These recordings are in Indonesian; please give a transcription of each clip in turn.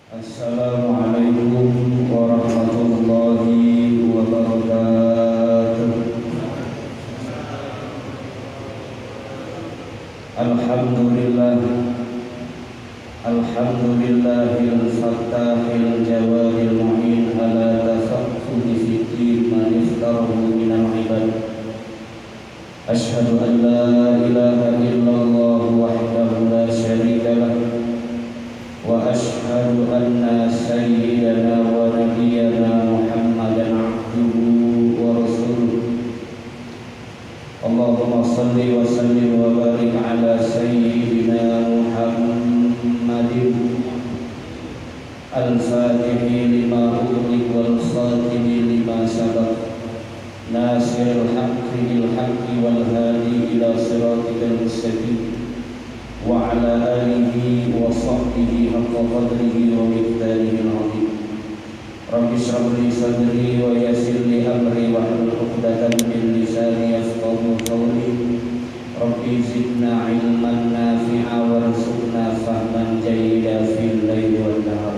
Assalamualaikum warahmatullahi wabarakatuh. Alhamdulillah, alhamdulillahil fattahil jawadil mu'in ala tafaqqudi fiddin man iftarahu minal ibad. Ashhadu an la ilaha illallah wahdahu la syarika lah, wa ashhadu anna sayyidana wa nabiyyana Muhammadan abduhu wa rasuluh. Allahumma salli wa sallim wa barik ala sayyidina Muhammadin al-fatihi lima ughliq wal khatimi lima sabaq, nasiril haqqi bil haqqi wal hadi ila siratikal mustaqim, wa ala alihi wa sahbihi haqqa qadrihi wa miqdarihi al-azim. Rabbi shrah li sadri wa yassir li amri wa hlul 'uqdatam min lisani yafqahu qawli. Rabbi zidna ilman nafi'a warzuqna fahman jayyida fil laili wan nahar.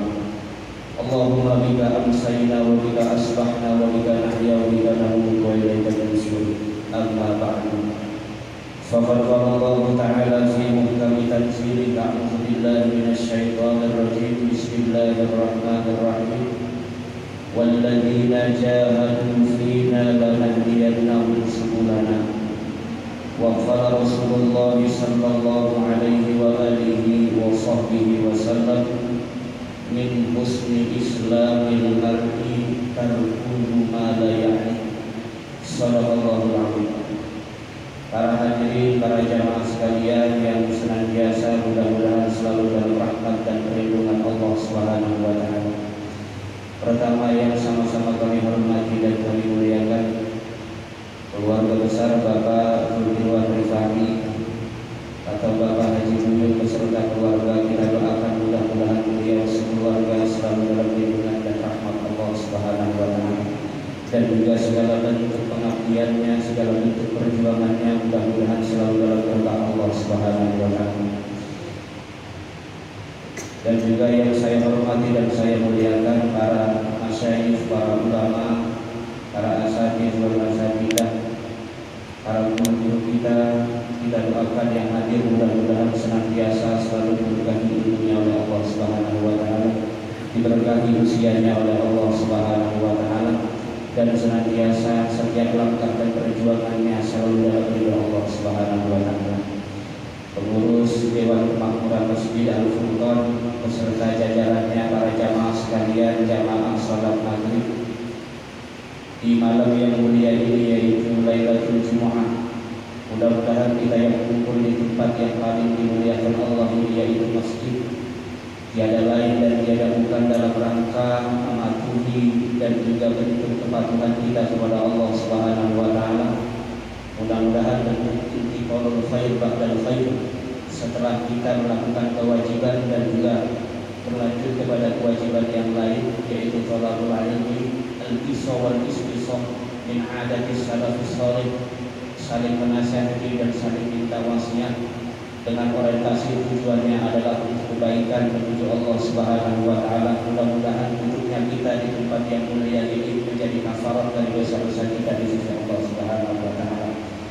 Allahumma bika amsayna wa bika asbahna wa bika nahya wa bika namutu wa ilaika nusyur. Amma ba'du. Faqad qala Allah Ta'ala fi muhkami tanzilih, a'udzu billahi minasyaitonir rajim. Bismillahirrahmanirrahim. Walladzina jahadu fina lanahdiyannahum subulana. Wa qala Rasulullah sallallahu alaihi wa alihi wa sahbihi wa sallam, min husni islamil mar'i tarkuhu ma la ya'ni. Shadaqallahul azim. Para hadirin, para jamaah sekalian yang senantiasa mudah-mudahan selalu dalam rahmat dan perlindungan Allah Subhanahu wa taala. Pertama yang sama-sama kami hormati dan kami muliakan keluarga besar Bapak Zulkifli Rifani atau Bapak Haji Buyut beserta keluarga. Kita doakan mudah-mudahan beliau sekeluarga selalu dalam lindungan dan rahmat Allah Subhanahu wa taala, dan juga segala bentuk pengabdiannya, segala bentuk perjuangannya mudah-mudahan selalu dalam kehendak Allah Subhanahu wa taala. Dan juga yang saya hormati dan saya muliakan para masyayikh, para ulama, para asatidz wal asatidzah, para guru kita doakan yang hadir mudah-mudahan senantiasa selalu diberkahi ilmunya oleh Allah Subhanahu wa taala, diberkahi usianya oleh Allah Subhanahu wa taala, dan senantiasa setiap langkah dan perjuangannya selalu dalam ridha Allah Subhanahu wa taala. Pengurus Dewan Kemakmuran Masjid Al-Furqan beserta jajarannya, para jamaah sekalian, jamaah salat maghrib di malam yang mulia ini, yaitu Lailatul Jumu'ah. Mudah-mudahan kita yang kumpul di tempat yang paling dimuliakan Allah ini, yaitu masjid, tiada lain dan tiada bukan dalam rangka mematuhi dan juga bentuk kepatuhan kita kepada Allah Subhanahu wa taala. Mudah-mudahan bentuk intiqalul khair ba'dal khair, setelah kita melakukan kewajiban dan juga berlanjut kepada kewajiban yang lain, yaitu thalabul ilmi, al-qisah wal istisah min adatis salafus salih, saling menasihati dan saling minta wasiat dengan orientasi tujuannya adalah untuk kebaikan menuju Allah Subhanahu wa taala. Mudah-mudahan duduknya kita di tempat yang mulia ini menjadi kafarat dari dosa-dosa kita di sisi Allah Subhanahu wa taala.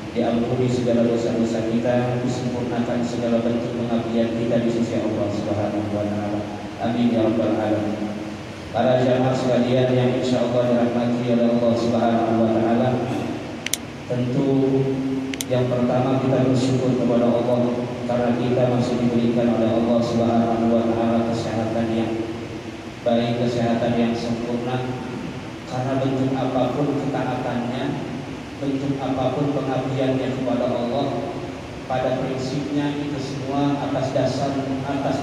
Diampuni segala dosa-dosa kita, disempurnakan segala bentuk pengabdian kita di sisi Allah Subhanahu wa taala. Amin ya rabbal alamin. Para jamaah sekalian yang insyaallah dirahmati oleh Allah Subhanahu wa taala, tentu yang pertama kita bersyukur kepada Allah karena kita masih diberikan oleh Allah Subhanahu wa taala kesehatan yang baik, kesehatan yang sempurna. Karena bentuk apapun ketaatannya, bentuk apapun pengabdiannya kepada Allah, pada prinsipnya itu semua atas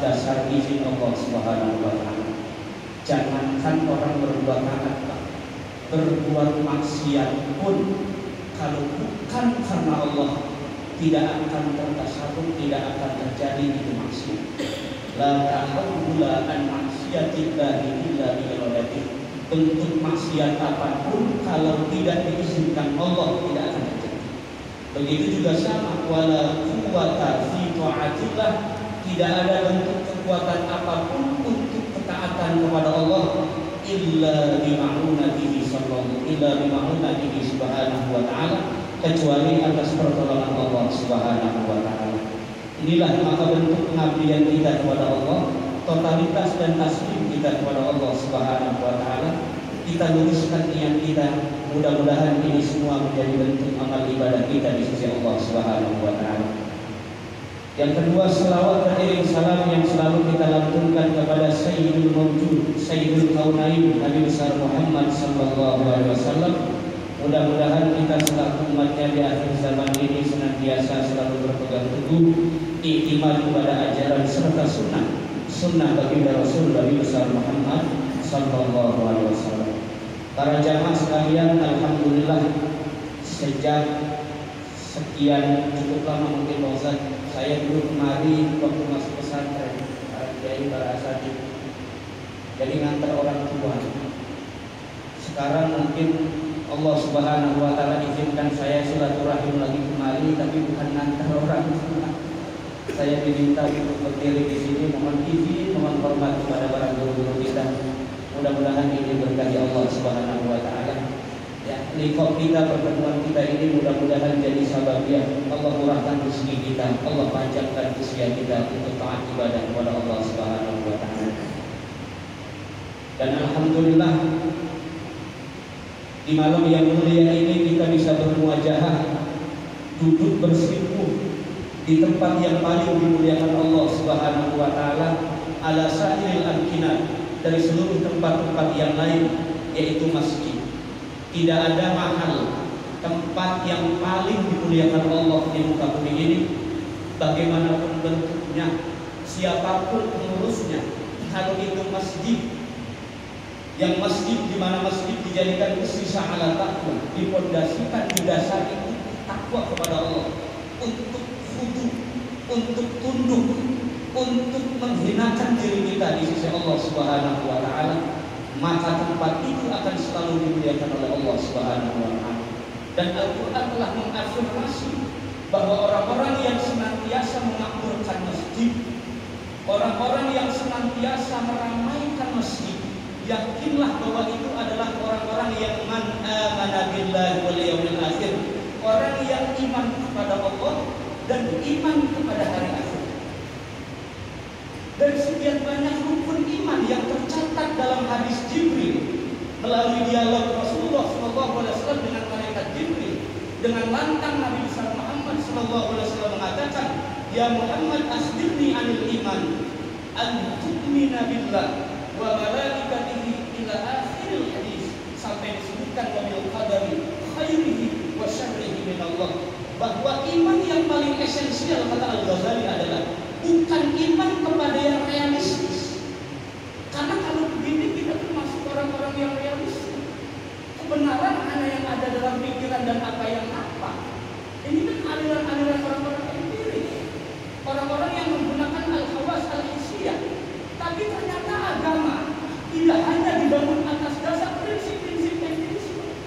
dasar izin Allah Subhanahu wa taala. Jangankan orang berbuat taat, berbuat maksiat pun kalau bukan karena Allah tidak akan tertasarruf, tidak akan terjadi itu maksiat. La tahawula an maksiatillahi illa bi iradatihi. Bentuk maksiat apapun kalau tidak diizinkan Allah tidak akan terjadi. Begitu juga sama, wala quwwata fi ta'atillah, tidak ada bentuk kekuatan apapun untuk ketaatan ketaatan kepada Allah illa bima'unatihi subhanahu wa ta'ala, kecuali atas pertolongan Allah subhanahu wa ta'ala. Inilah maka bentuk pengabdian kita kepada Allah, totalitas dan taslim kita kepada Allah subhanahu wa ta'ala. Kita luruskan niat kita, mudah-mudahan ini semua menjadi bentuk amal ibadah kita di sisi Allah subhanahu wa ta'ala. Yang kedua, selawat beriring salam yang selalu kita lantunkan kepada Sayyidul Mawjud, Sayyidul Kaunain, Nabi besar Muhammad sallallahu alaihi wasallam. Mudah-mudahan kita selaku umatnya di akhir zaman ini senantiasa selalu berpegang teguh iktimat kepada ajaran serta sunnah baginda Rasul Nabi besar Muhammad sallallahu alaihi wasallam. Para jamaah sekalian, alhamdulillah sejak sekian cukup lama mungkin Pak Ustaz, saya dulu kemari waktu masuk pesantren, para kiai, para asatidz, jadi ngantar orang tua. Sekarang mungkin Allah subhanahu wa ta'ala izinkan saya silaturahim lagi kemari, tapi bukan ngantar orang tua. Saya diminta untuk berdiri di sini, mohon izin, mohon hormat kepada para guru-guru kita. Mudah-mudahan ini berkah Allah subhanahu wa ta'ala. Ya, liqah kita, pertemuan kita ini mudah-mudahan jadi sababiah Allah murahkan rezeki kita, Allah panjangkan usia kita untuk taat ibadah kepada Allah subhanahu wa ta'ala. Dan alhamdulillah di malam yang mulia ini kita bisa bermuajahah, duduk bersikuh di tempat yang paling dimuliakan Allah subhanahu wa ta'ala ala sa'iril amkinah, dari seluruh tempat-tempat yang lain, yaitu masjid. Tidak ada mahal, tempat yang paling dimuliakan Allah di muka bumi ini, bagaimanapun bentuknya, siapapun pengurusnya. Kalau itu masjid, yang masjid di mana masjid dijadikan ussisa ala taqwa, dipondasikan, didasari takwa kepada Allah, untuk khudu, untuk tunduk, untuk menghinakan diri kita di sisi Allah subhanahu wa ta'ala, maka tempat itu akan selalu dimuliakan oleh Allah subhanahu wa ta'ala. Dan Al-Quran telah mengafirmasi bahwa orang-orang yang senantiasa memakmurkan masjid, orang-orang yang senantiasa meramaikan masjid, yakinlah bahwa itu adalah orang-orang yang man amana billahi wal yawmil akhir, orang yang iman kepada Allah dan iman kepada hari akhir. Dari sekian banyak rukun iman yang tercatat dalam hadis Jibril melalui dialog Rasulullah SAW dengan malaikat Jibril, dengan lantang Nabi besar Muhammad SAW mengatakan, ya Muhammad asbirni anil iman an tu'mina billah wa malaikatihi ila akhiril hadis, sampai disebutkan wa bil qadari khairihi wa syarrihi min Allah, bahwa iman yang paling esensial kata Al-Ghazali adalah bukan iman kepada yang realistis. Karena kalau begini kita termasuk orang-orang yang realistis. Kebenaran hanya yang ada dalam pikiran dan apa yang apa. Ini kan aliran-aliran orang-orang empiris, orang-orang yang menggunakan al-hawas al-hissiyah. Tapi ternyata agama tidak hanya dibangun atas dasar prinsip-prinsip empirisme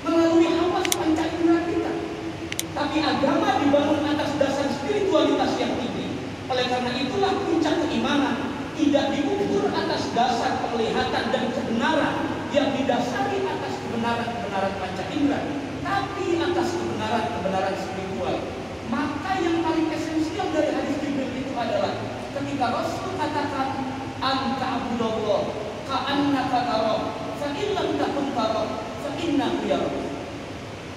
melalui hawas panca indera kita, tapi agama dibangun atas dasar spiritualitas yang tinggi. Oleh karena itulah puncak keimanan tidak diukur atas dasar penglihatan dan kebenaran yang didasari atas kebenaran-kebenaran panca indera, tapi atas kebenaran-kebenaran spiritual. Maka yang paling esensial dari hadis Jibril itu adalah ketika Rasul katakan anta abdullah ka'annaka tarah fa in lam takun tarah fa innahu yarah.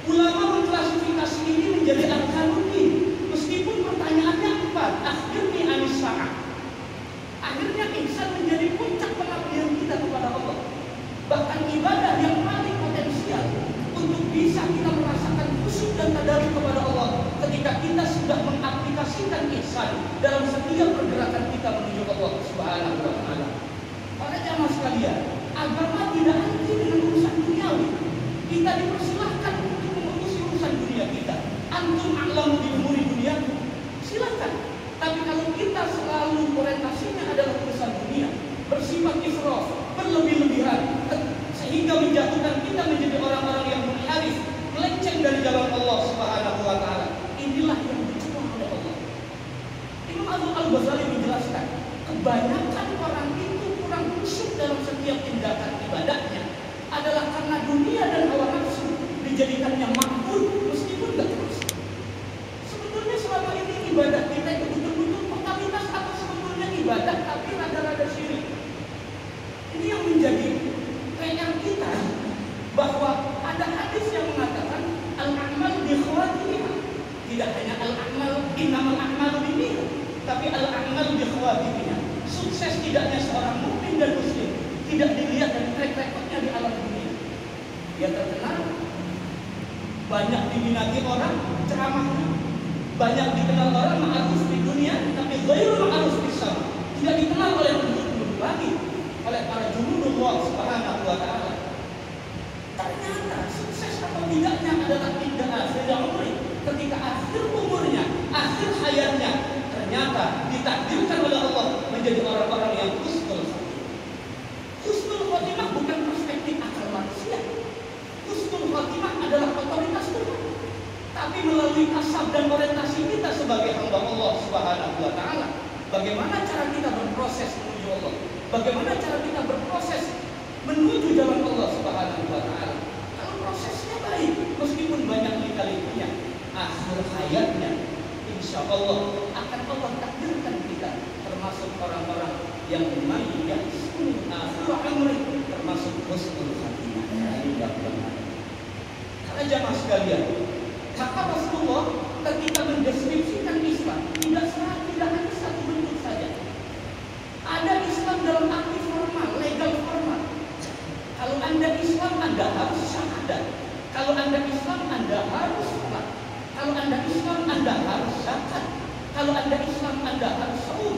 Ulama mengklasifikasi ini menjadi arkanuddin, meskipun pertanyaannya empat. Akhirnya anis-sa'ah, akhirnya ihsan menjadi puncak pengabdian kita kepada Allah. Bahkan ibadah yang paling potensial untuk bisa kita merasakan khusyuk dan tadarruk kepada Allah ketika kita sudah mengaplikasikan ihsan dalam setiap pergerakan kita menuju Allah subhanahu wa ta'ala. Para jamaah sekalian, agama tidak anti dengan urusan duniawi. Kita dipersilahkan untuk mengurusi urusan dunia kita. Antum a'lamu bi umuri dunia, silakan. Tapi kalau kita selalu orientasinya adalah urusan dunia, bersifat israf, berlebih-lebihan, sehingga menjatuhkan kita menjadi orang-orang yang munharif, melenceng dari jalan Allah subhanahu wa ta'ala, inilah yang dicela oleh Allah. Imam Al-Ghazali menjelaskan, kebanyakan orang itu kurang dijadikannya makbul meskipun nggak terus. Sebetulnya selama ini ibadah kita itu betul-betul totalitas atau sebetulnya ibadah tapi rada-rada syirik. Ini yang menjadi PR kita, bahwa ada hadis yang mengatakan al-a'mal bi khawatimiha. Tidak hanya al-a'mal innamal a'malu binniyat, tapi al-a'mal bi khawatimiha. Sukses tidaknya seorang mukmin dan muslim tidak dilihat dari track recordnya di alam dunia. Dia terkenal, banyak diminati orang ceramahnya, banyak dikenal orang ma'ruf di dunia, tapi ghairul ma'ruf di sama. Tidak dikenal oleh penduduk langit, oleh para junudullah subhanahu wa ta'ala. Ternyata sukses atau tidaknya adalah tidak akhir umri. Ketika akhir umurnya, akhir hayatnya, ternyata ditakdirkan oleh Allah menjadi orang-orang yang husnul khotimah. Husnul khotimah bukan perspektif akal manusia. Husnul khotimah adalah otoritas Tuhan. Tapi melalui kasab dan orientasi kita sebagai hamba Allah subhanahu wa ta'ala, bagaimana cara kita berproses menuju Allah? Bagaimana cara kita berproses menuju jalan Allah subhanahu wa ta'ala? Kalau prosesnya baik, meskipun banyak lika-likunya, akhir hayatnya insya Allah akan Allah takdirkan kita termasuk orang-orang yang mayyasul akhir umri, termasuk husnul khatimah. Karena jamaah sekalian, maka Rasulullah ketika mendeskripsikan Islam tidak hanya satu bentuk saja. Ada Islam dalam arti formal, legal formal. Kalau Anda Islam, Anda harus syahadat. Kalau Anda Islam, Anda harus salat. Kalau Anda Islam, Anda harus zakat. Kalau Anda Islam, Anda harus saum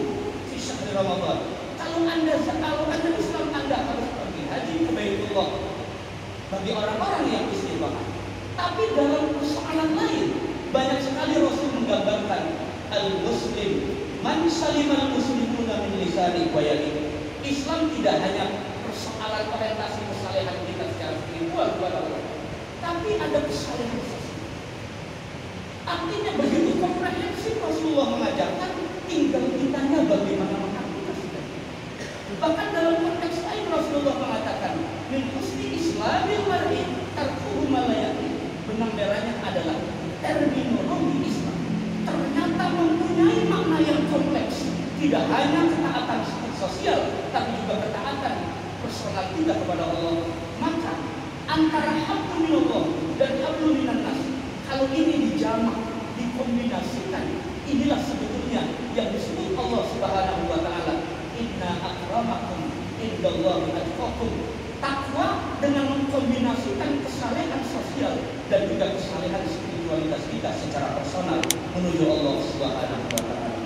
di syahr Ramadan. Kalau Anda Islam, Anda harus pergi haji ke Baitullah. Bagi orang-orang yang istiqamah. Tapi dalam persoalan lain, banyak sekali Rasul menggambarkan al-muslim man salimal muslimuna min lisani wa yadihi. Islam tidak hanya persoalan orientasi kesalehan kita secara spiritual kepada Allah, tapi ada kesalehan sosial. Artinya begitu komprehensif Rasulullah mengajarkan, tinggal kitanya bagaimana mengaplikasikan. Bahkan dalam konteks lain Rasulullah mengatakan, min husni islamil mar'i tarkuhu ma la ya'ni. Benang merahnya adalah terminologi Islam ternyata mempunyai makna yang kompleks. Tidak hanya ketaatan sosial, tapi juga ketaatan personal kita kepada Allah. Maka antara hablum minallah dan hablum minan nas, kalau ini dijamak, dikombinasikan, inilah sebetulnya yang disebut Allah subhanahu wa ta'ala, inna akramakum indallahi atqakum. Takwa dengan mengkombinasikan kesalehan sosial dan juga kesalehan spiritualitas kita secara personal menuju Allah subhanahu wa ta'ala.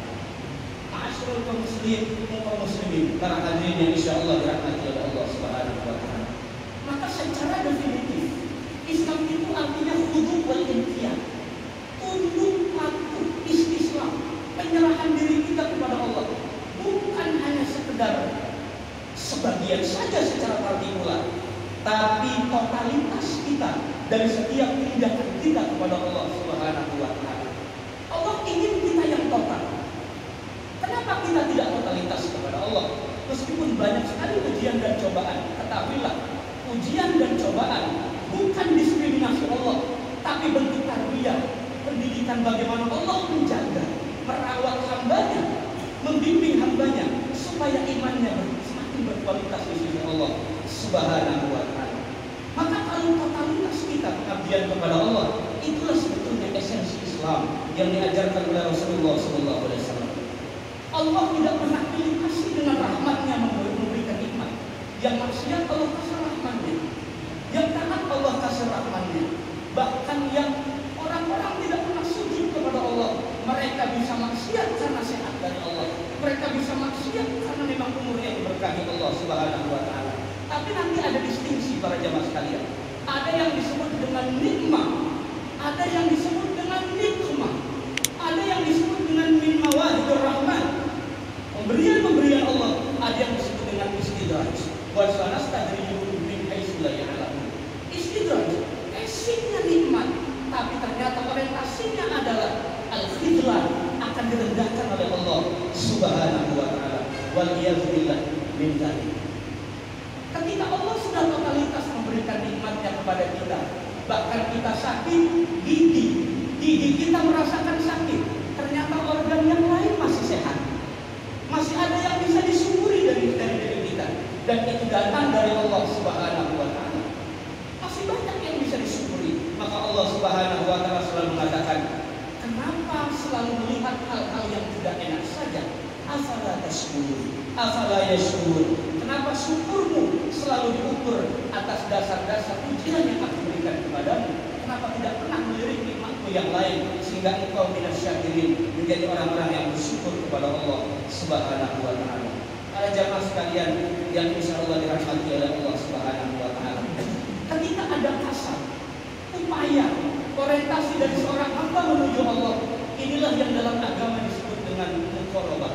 Ma'asyiral kaum muslimin, para hadirin yang insyaallah dirahmati oleh Allah subhanahu wa ta'ala. Maka secara definitif Islam itu artinya khudu' wal inqiyad. Tunduk, patuh, istislam, penyerahan diri kita kepada Allah. Bukan hanya sekedar sebagian saja secara partikular, tapi totalitas kita dari setiap tindakan kita kepada Allah subhanahu wa ta'ala. Allah ingin kita yang total. Kenapa kita tidak totalitas kepada Allah? Meskipun banyak sekali ujian dan cobaan, ketahuilah, ujian dan cobaan bukan diskriminasi Allah, tapi bentuk tarbiyah, pendidikan bagaimana Allah menjaga, merawat hambanya, membimbing hambanya supaya imannya semakin berkualitas di sisi Allah subhanahu wa ta'ala. Maka kalau totalitas kita pengabdian kepada Allah, itulah sebetulnya esensi Islam yang diajarkan oleh Rasulullah SAW. Allah tidak pernah pilih kasih dengan rahmatnya memberikan nikmat. Yang maksiat Allah kasih rahmatnya, yang taat Allah kasih rahmatnya. Bahkan yang orang-orang tidak pernah sujud kepada Allah, mereka bisa maksiat karena sehat dari Allah. Mereka bisa maksiat karena memang umurnya diberkahi Allah subhanahu wa ta'ala. Tapi nanti ada distingsi para jamaah sekalian. Ada yang disebut dengan nikmah, ada yang disebut dengan nikmah, ada yang disebut dengan min mawahidur rahman, pemberian-pemberian Allah. Ada yang disebut dengan istidraj. Wa sanastadrijuhum min haitsu la ya'lamun. Istidraj, basicnya nikmat, tapi ternyata orientasinya adalah al-khidlah, akan direndahkan oleh Allah subhanahu wa ta'ala. Wal iyadzubillah min dzalik. Ketika Allah sudah totalitas memberikan nikmatnya kepada kita, Bahkan kita sakit gigi kita merasakan sakit, ternyata organ yang lain masih sehat. Masih ada yang bisa disyukuri dari diri kita, dan itu datang dari Allah Subhanahu wa taala. Masih banyak yang bisa disyukuri. Maka Allah Subhanahu wa taala selalu mengatakan, kenapa selalu melihat hal-hal yang tidak enak saja? Afala tashkurun, afala yashkurun. Kenapa syukurmu selalu diukur atas dasar-dasar ujian yang aku berikan kepadamu? Kenapa tidak pernah melirik nikmatku yang lain sehingga engkau tidak syakirin, menjadi orang-orang yang bersyukur kepada Allah Subhanahu wa taala. Para jamaah sekalian yang insyaallah dirahmati oleh Allah Subhanahu wa taala. Ketika ada kasar, upaya orientasi dari seorang hamba menuju Allah, inilah yang dalam agama disebut dengan muqarabah.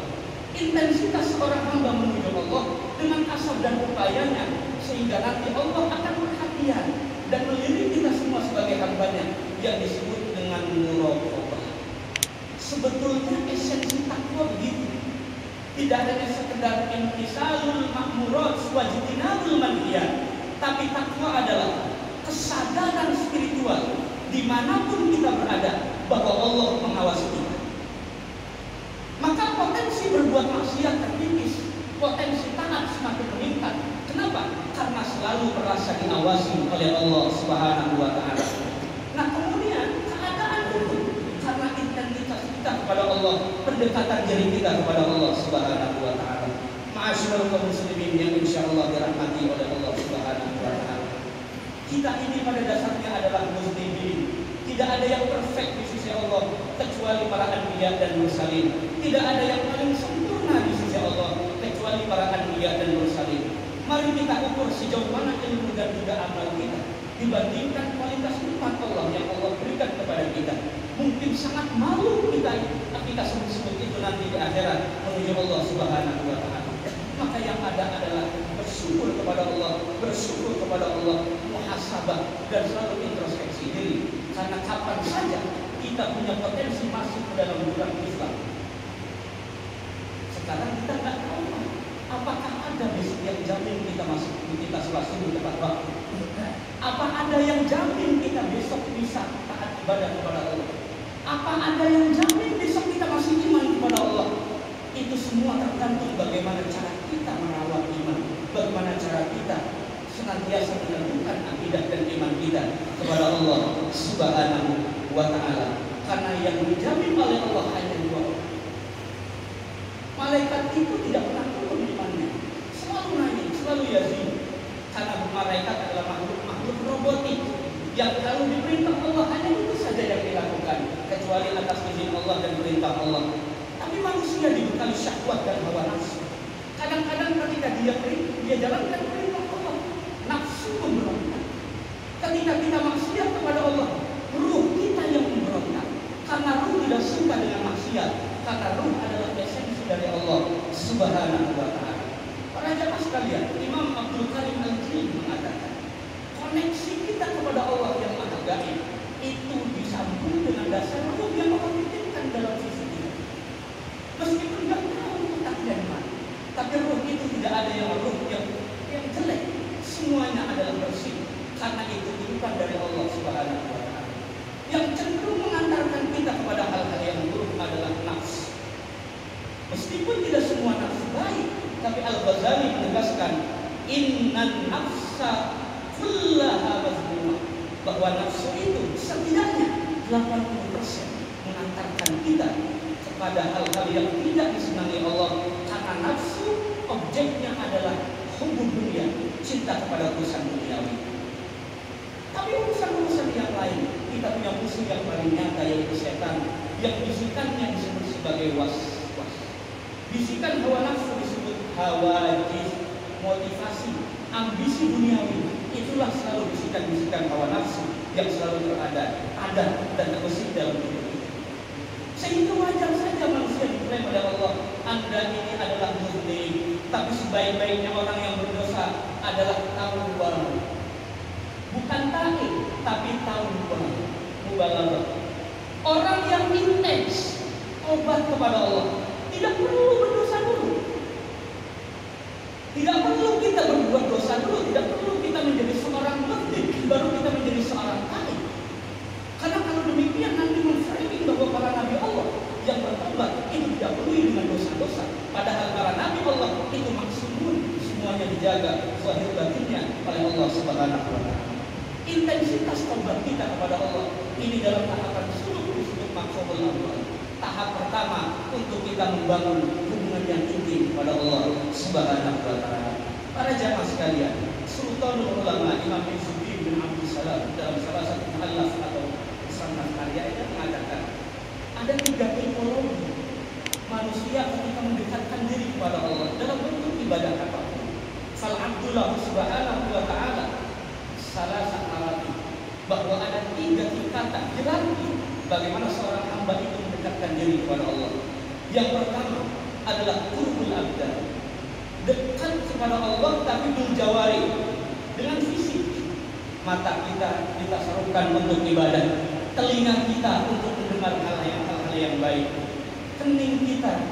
Intensitas seorang hamba menuju Allah dengan kasar dan upayanya, sehingga nanti Allah akan perhatian dan melirik kita semua sebagai hambanya, yang disebut dengan muraqabah. Sebetulnya esensi takwa begitu. Tidak hanya sekedar imtisalul ma'murat wajtinabul manhiyat, tapi takwa adalah kesadaran spiritual dimanapun kita berada bahwa Allah mengawasi kita. Maka potensi berbuat maksiat terkikis, potensi taat semakin meningkat. Kenapa? Karena selalu merasa diawasi oleh Allah Subhanahu wa taala. Nah, kemudian keadaan itu karena intensitas kita kepada Allah, pendekatan diri kita kepada Allah Subhanahu wa taala. Ma'asyiral kaum muslimin yang insyaallah dirahmati oleh Allah Subhanahu wa taala. Kita ini pada dasarnya adalah muslimin. Tidak ada yang perfect di sisi Allah kecuali para anbiya dan mursalin. Tidak ada yang paling sempurna di sisi Allah kecuali para anbiya dan mursalin. Mari kita ukur sejauh mana ilmu dan juga amal kita dibandingkan kualitas nikmat Allah yang Allah berikan kepada kita. Mungkin sangat malu kita sebut-sebut itu nanti di akhirat menuju Allah Subhanahu wa taala. Maka yang ada adalah bersyukur kepada Allah, bersyukur kepada Allah, muhasabah dan selalu introspeksi diri. Karena kapan saja kita punya potensi masuk ke dalam jurang Islam. Sekarang kita nggak tahu apakah ada besok yang jamin kita masuk, kita sholat subuh tepat waktu. Apa ada yang jamin kita besok bisa taat ibadah kepada Allah? Apa ada yang jamin besok kita masih iman kepada Allah? Itu semua tergantung bagaimana cara kita merawat iman, bagaimana cara kita senantiasa menentukan akidah dan iman kita kepada Allah Subhanahu wa taala. Karena yang dijamin oleh Allah hanya dua orang. Malaikat itu tidak pernah turun imannya, selalu naik, selalu yazid. Karena malaikat adalah makhluk robotik yang kalau diperintah Allah hanya itu saja yang dilakukan, kecuali atas izin Allah dan perintah Allah. Tapi manusia dibekali syahwat dan hawa nafsu. Kadang-kadang ketika dia jalankan perintah Allah, nafsu memberontak. Ketika kita maksiat kepada Allah, ruh kita yang memberontak. Karena ruh tidak suka dengan maksiat. Karena ruh adalah esensi dari Allah Subhanahu wa taala. Para jamaah sekalian, Imam Abdul Karim Al-Jilani mengatakan, koneksi kita kepada Allah yang Maha Gaib itu disambung dengan dasar ruh yang Allah titipkan dalam sisi kita. Meskipun tidak tahu tak dan mana, tapi ruh itu tidak ada yang ruh yang jelek. Semuanya adalah bersih. Karena itu titipan dari Allah Subhanahu wa taala. Yang cenderung mengantarkan kita kepada hal-hal yang buruk adalah nafsu. Meskipun tidak semua nafsu baik, tapi Al-Ghazali menegaskan innan nafsa kullaha mazmumah, bahwa nafsu itu setidaknya 80% mengantarkan kita kepada hal-hal yang tidak disenangi Allah. Karena nafsu objeknya adalah hubub dunia, cinta kepada urusan duniawi. Tapi urusan-urusan yang lain, kita punya musuh yang paling nyata, yaitu setan, yang bisikannya disebut sebagai was-was. Bisikan hawa nafsu disebut hawajis, motivasi, ambisi duniawi. Itulah selalu bisikan-bisikan hawa nafsu yang selalu ada dan terbesit dalam hidup kita. Sehingga wajar saja manusia diklaim oleh Allah, Anda ini adalah muslim, tapi sebaik-baiknya orang yang berdosa adalah tawwab. Bukan taib, tapi tawwab, mubalaghah. Orang yang intens obat kepada Allah, tidak perlu berdosa dulu. Tidak perlu kita berbuat dosa dulu, tidak perlu kita menjadi seorang muslim baru kita menjadi seorang taib. dijaga zahir batinnya oleh Allah Subhanahu wa taala. Intensitas taubat kita kepada Allah ini dalam tahapan suluk disebut maqsudul awal. Tahap pertama untuk kita membangun hubungan yang intim kepada Allah Subhanahu wa taala. Para jamaah sekalian, Sultanul Ulama Imam Izzuddin bin Abdul Salam dalam salah satu muallaf atau sanad karyanya mengatakan ada 3 tipologi manusia ketika mendekatkan diri kepada Allah dalam bentuk ibadah apapun. Fal Abdullah Subhanahu wa taala salah satu bahwa ada 3 tingkatan hierarki bagaimana seorang hamba itu mendekatkan diri kepada Allah. Yang pertama adalah qurbul abdan, dekat kepada Allah tapi bil jawari, dengan fisik. Mata kita tasarufkan untuk ibadah, telinga kita untuk mendengar hal-hal yang baik, kening kita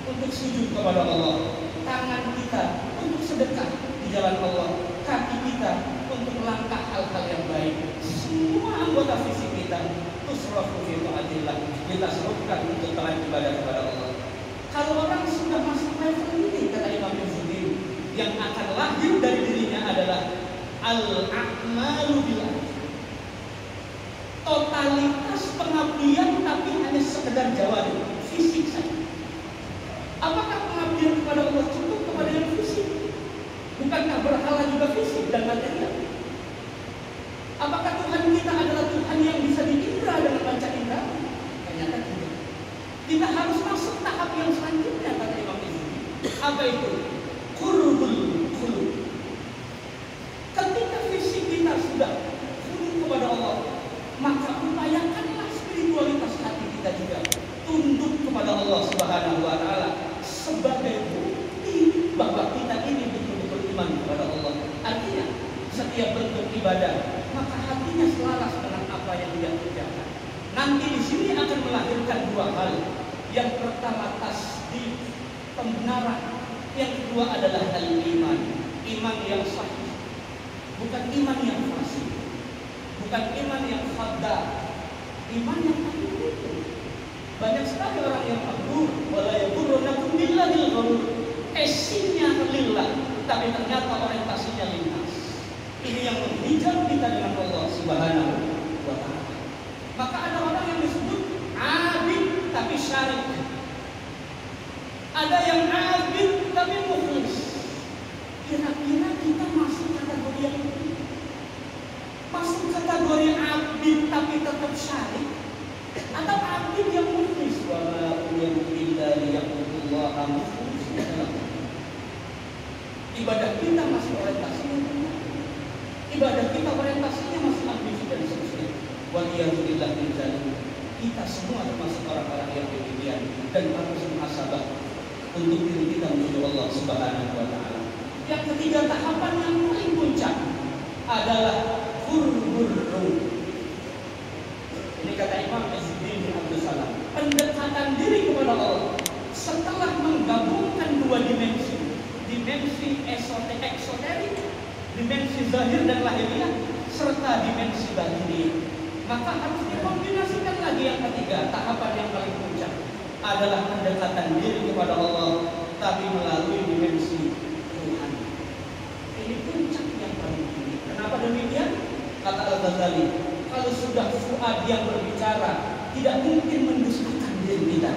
untuk sujud kepada Allah, tangan kita untuk sedekah di jalan Allah, kaki kita untuk melangkah hal-hal yang baik. Semua anggota fisik kita tusrafu fi taatillah, kita serahkan untuk taat ibadah kepada Allah. Kalau orang sudah masuk level ini, kata Imam Izzuddin, yang akan lahir dari dirinya adalah al-a'malu billah, totalitas pengabdian tapi hanya sekedar jawari, fisik saja. Apakah pengabdian kepada Allah cukup kepada yang fisik? Bukankah berhala juga fisik dan material? Apakah Tuhan kita adalah Tuhan yang bisa diindra dengan panca indera? Ternyata tidak. Kita harus masuk tahap yang selanjutnya, kata Imam Izzuddin. Apa itu? Qurbul qulub. Ketika fisik kita sudah tunduk kepada Allah, maka upayakanlah spiritualitas hati kita juga tunduk kepada Allah Subhanahu wa taala sebagai bukti bahwa kita ini betul-betul iman kepada Allah. Artinya setiap bentuk ibadah maka hatinya selaras dengan apa yang dia kerjakan. Nanti di sini akan melahirkan 2 hal. Yang pertama tasdid, pembenaran. Yang kedua adalah al-iman, iman yang sahih, bukan iman yang fasik, bukan iman yang khadda, iman yang itu. Banyak sekali orang yang maghfur, wala yaghurrannakum billahil ghurur. Esinya lillah, tapi ternyata orientasinya lintas. Ini yang menghijab kita dengan Allah Subhanahu wa taala. Maka ada orang yang disebut abid tapi syarik. Ada yang abid tapi mukhlis. Kira-kira kita masuk kategori yang ini? Masuk kategori abid tapi tetap syarik, atau abid yang mukhlis? Wala umiru illa liya'budullaha mukhlisina lahu. Ibadah kita masih orientasinya benar. Ibadah kita orientasinya masih ambis dan seterusnya. Waliyahudillah bin zalim. Kita semua termasuk orang-orang yang demikian dan harus muhasabah untuk diri kita menuju Allah Subhanahu wa taala. Yang ketiga, tahapan yang paling puncak adalah qurbur ruh. Ini kata Imam Izzuddin bin Abdul Salam, pendekatan diri kepada Allah setelah menggabungkan 2 dimensi, dimensi eksoterik, dimensi zahir dan lahiriah, serta dimensi batiniah. Maka harus dikombinasikan lagi yang ketiga, tahapan yang paling puncak adalah pendekatan diri kepada Allah tapi melalui dimensi Tuhan. Ini puncak yang paling tinggi. Kenapa demikian? Kata Al-Ghazali, kalau sudah fuad yang berbicara tidak mungkin mendustakan diri kita.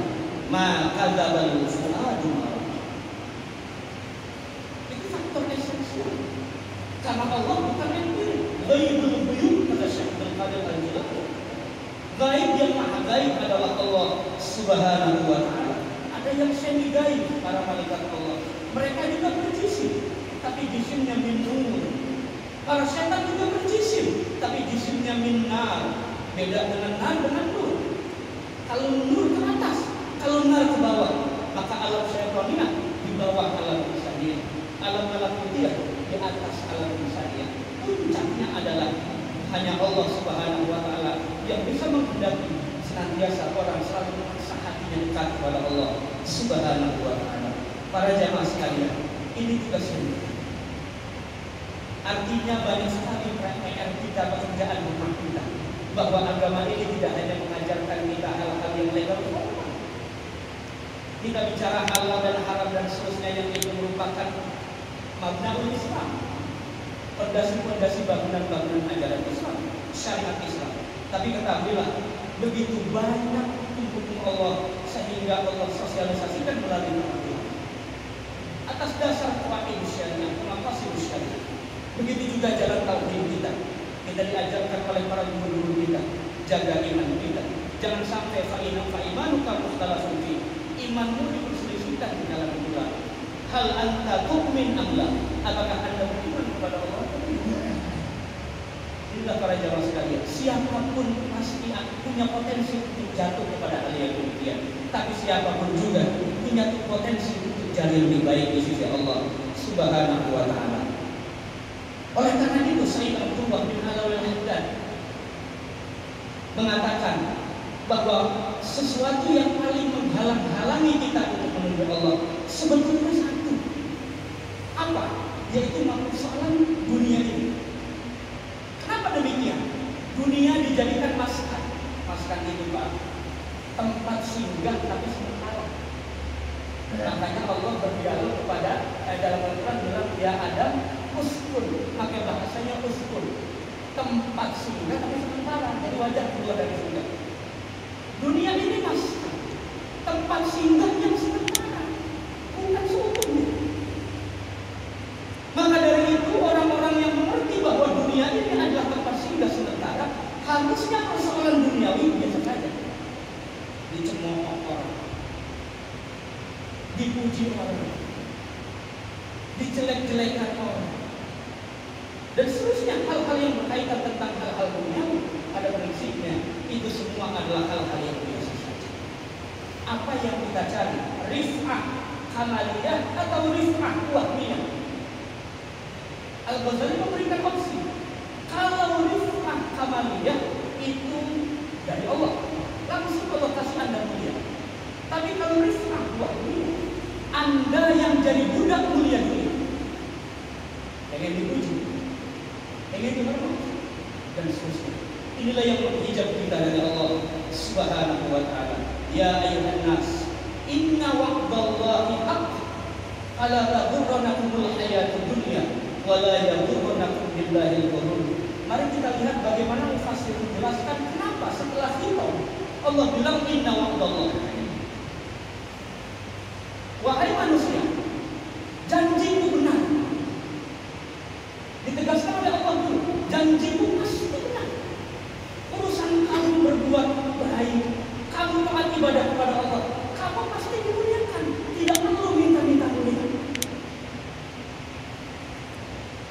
Maka dzabal fuadu. Itu faktor esensial. Karena Allah bukan yang diri. Ghaibul ghuyub kata Syekh Abdul Qadir Al-Jilani. Gaib yang maha gaib adalah Allah Subhanahu wa taala. Ada yang semi gaib, para malaikat Allah. Mereka juga berjisim, tapi jisimnya min nur. Para setan juga berjisim, tapi jisimnya min nar. Beda dengan nar dengan nur. Kalau nur ke atas, kalau nar ke bawah, maka alam syaitaniyah di bawah alam insaniyah. Alam malakutiyah di atas alam insaniyah. Puncaknya adalah hanya Allah Subhanahu wa taala yang bisa menghendaki senantiasa orang selalu memaksa hatinya dekat kepada Allah Subhanahu wa taala. Para jamaah sekalian, ini juga sunnah. Artinya banyak sekali PR kita, pekerjaan rumah kita, bahwa agama ini tidak hanya mengajarkan kita hal-hal yang legal formal. Kita bicara halal dan haram dan seterusnya yang itu merupakan mabnaul Islam, pondasi-pondasi bangunan-bangunan ajaran Islam, syariat Islam. Tapi ketahuilah, begitu banyak hukum Allah sehingga Allah sosialisasikan melalui peraturan atas dasar qawaid syariah, maqasid syariah. Begitu juga jalan tauhid kita. Kita diajarkan oleh para guru kita, jaga iman kita. Jangan sampai fa'imanuka mukhtalafun fi, imanmu diperselisihkan di dalam bulan. Hal anta tu'min amla, apakah anda beriman kepada Allah? Inilah para jamaah sekalian, siapapun pasti punya potensi untuk jatuh kepada hal yang demikian. Tapi siapapun juga punya potensi untuk jadi lebih baik di sisi Allah Subhanahu wa Ta'ala. Oleh karena itu, Sayyid Abdullah bin Al-Haddad mengatakan bahwa sesuatu yang paling menghalang-halangi kita untuk menuju Allah sebetulnya satu. Apa? Yaitu persoalan dunia ini. Kenapa demikian? Dunia dijadikan maskan. Maskan itu Pak, tempat singgah tapi sementara. Makanya Allah berdialog kepada dalam Al-Quran bilang, ya Adam uskun, pakai bahasanya uskun, tempat singgah tapi sementara. Jadi wajar keluar dari singgah. Dunia ini maskan, tempat singgah yang sementara, bukan seutuhnya. Maka dari itu orang-orang yang mengerti bahwa dunia ini adalah tempat singgah sementara, harusnya persoalan duniawi biasa saja. Dicemooh orang, dipuji orang, dijelek-jelekan orang, dan seterusnya. Hal-hal yang berkaitan tentang hal-hal duniawi pada prinsipnya itu semua adalah hal-hal yang biasa saja. Apa yang kita cari? Rif'ah kamaliyah atau rif'ah wahmiyah? Al-Ghazali memberikan opsi. Kalau rif'ah kamaliyah itu dari Allah, langsung Allah kasih Anda mulia. Tapi kalau rif'ah wahmiyah, Anda yang jadi budak mulia dunia, pengen dipuji, pengen dihormati, dan seterusnya. Inilah yang menghijab kita dari Allah Subhanahu wa Ta'ala. Ya ayyuhan nas, inna wa'dallahi haqq, fala taghurrannakumul hayatud dunya wa la yaghurrannakum billahil ghurur. Mari kita lihat bagaimana Mufassir menjelaskan kenapa setelah itu Allah bilang inna wa'dallahi. Wahai manusia, janjiku benar. Ditegaskan oleh Allah dulu, janjiku pasti benar. Urusan kamu berbuat baik, kamu taat ibadah kepada Allah, kamu pasti dimuliakan. Tidak perlu minta-minta mulia.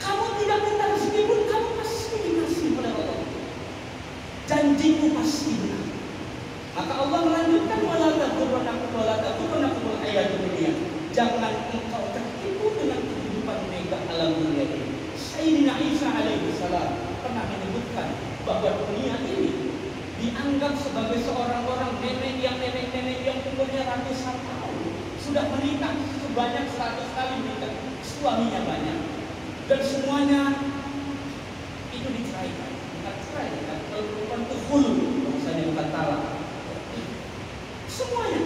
Kamu tidak minta rezeki pun kamu pasti dikasih oleh Allah. Janjiku pasti benar. Maka Allah melanjutkan, wala taghurrannakum hayatud dunya. Jangan engkau tertipu dengan kehidupan mega alam dunia ini. Sayyidina Isa alaihi salam pernah menyebutkan bahwa dunia ini dianggap sebagai seorang nenek yang umurnya ratusan tahun, sudah menikah sebanyak 100 kali menikah, suaminya banyak, dan semuanya itu diceraikan. Bukan cerai, bukan tuhul, misalnya bukan talak. Semuanya.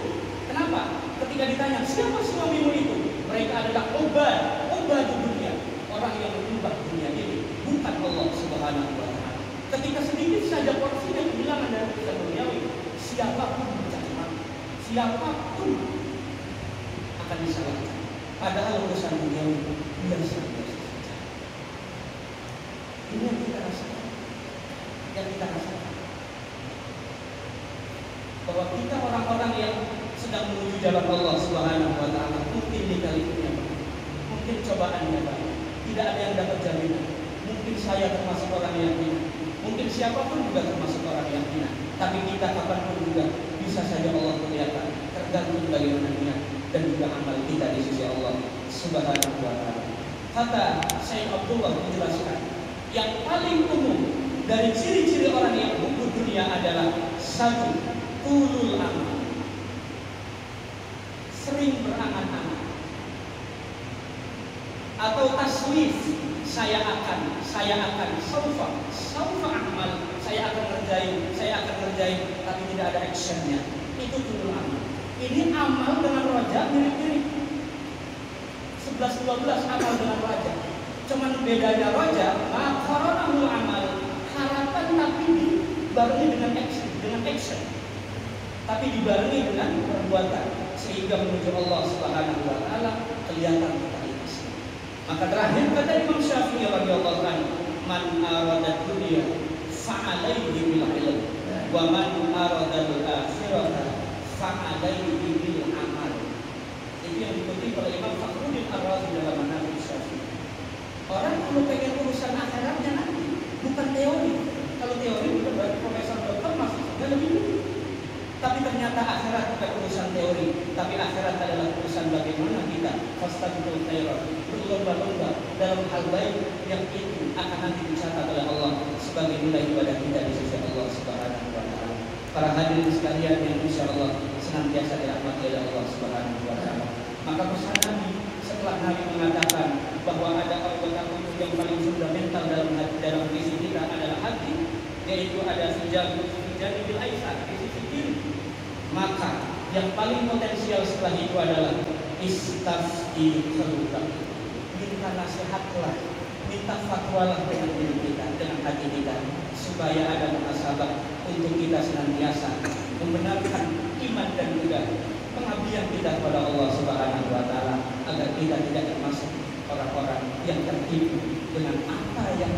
Kenapa? Ketika ditanya siapa suamimu itu, mereka adalah ubad di dunia, orang yang mengubah dunia ini, bukan Allah Subhanahu wa Ta'ala. Ketika sedikit saja porsinya kehilangan dari urusan duniawi, siapapun mencari mati, siapapun akan disalahkan. Padahal urusan duniawi biasa saja. Ini yang kita rasakan, bahwa kita orang-orang yang sedang menuju jalan Allah Subhanahu wa Ta'ala, mungkin lika-likunya banyak, mungkin cobaannya banyak, tidak ada yang dapat jaminan. Mungkin saya termasuk orang yang hina, mungkin siapapun juga termasuk orang yang hina. Tapi kita kapanpun juga bisa saja Allah kelihatan, tergantung bagaimana niat dan juga amal kita di sisi Allah Subhanahu wa Ta'ala. Kata Sayyid Abdullah menjelaskan, yang paling umum dari ciri-ciri orang yang hukum dunia adalah satu, tulul amal, sering berangan-angan, atau taswif, saya akan saufa amal, saya akan ngerjain, tapi tidak ada actionnya. Itu tulul amal. Ini amal dengan roja mirip-mirip. 11-12 amal dengan raja. Cuman bedanya raja, maqaranahul amal, harapan tapi dibarengi dengan action. Tapi dibarengi dengan perbuatan sehingga menuju Allah Subhanahu wa taala kelihatan kita ikhlas. Maka terakhir kata Imam Syafi'i radhiyallahu anhu, man arada dunya fa'alaihi bil ilm wa man arada al akhirata fa'alaihi bil amal. Itu yang dikutip oleh Imam Fakhruddin Ar-Razi dalam Manhaj Syafi'i. Orang kalau pengen urusan akhiratnya nanti, bukan teori. Kalau teori itu berarti profesor dokter masih sudah lebih dulu. Tapi ternyata akhirat bukan urusan teori, tapi akhirat adalah urusan bagaimana kita fastabiqul khairat, berlomba-lomba dalam hal baik yang itu akan nanti dicatat oleh Allah sebagai nilai ibadah kita di sisi Allah Subhanahu wa taala. Para hadirin sekalian yang insyaallah senantiasa dirahmati oleh Allah Subhanahu wa taala. Maka pesan Nabi setelah Nabi mengatakan bahwa ada anggota tubuh yang paling fundamental dalam visi kita adalah hati, yaitu ada jadi bil aisar di sisi kiri. Maka yang paling potensial setelah itu adalah istafti qalbak. Minta nasihatlah, minta fatwalah dengan diri kita, dengan hati kita, supaya ada muhasabah untuk kita senantiasa membenarkan iman dan juga pengabdian kita kepada Allah Subhanahu wa taala, agar kita tidak termasuk orang-orang yang tertipu dengan apa yang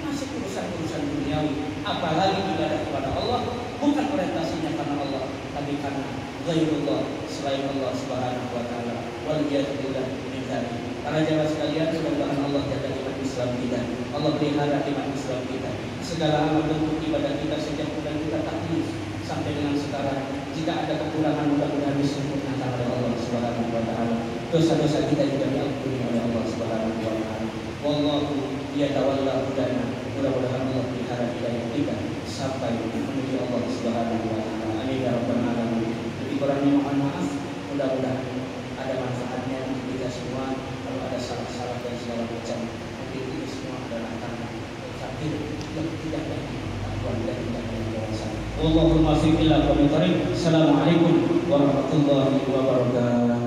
masuk urusan-urusan duniawi, apalagi ibadah kepada Allah bukan orientasinya karena Allah, tapi karena ghairullah, selain Allah Subhanahu wa taala. Waliyadillah min dzalik. Para jamaah sekalian, mudah-mudahan Allah jaga iman Islam kita, Allah pelihara iman Islam kita. Segala amal bentuk ibadah kita sejak bulan kita taklif sampai dengan sekarang, jika ada kekurangan mudah-mudahan disempurnakan oleh Allah Subhanahu wa taala. Dosa-dosa kita juga diampuni oleh Allah Subhanahu wa taala. Wallahu yatawalla hudana. Mudah-mudahan Allah pelihara hidayah kita sampai menuju Allah Subhanahu wa taala. Amin ya rabbal alamin. Lebih kurangnya mohon maaf. Mudah-mudahan ada manfaatnya untuk kita semua. Kalau ada salah-salah dan segala macam, mungkin ini semua adalah karena fakir yang tidak ada pengetahuan dan tidak ada wawasan. Wallahul muwaffiq ila aqwamit thoriq. Assalamualaikum warahmatullahi wabarakatuh.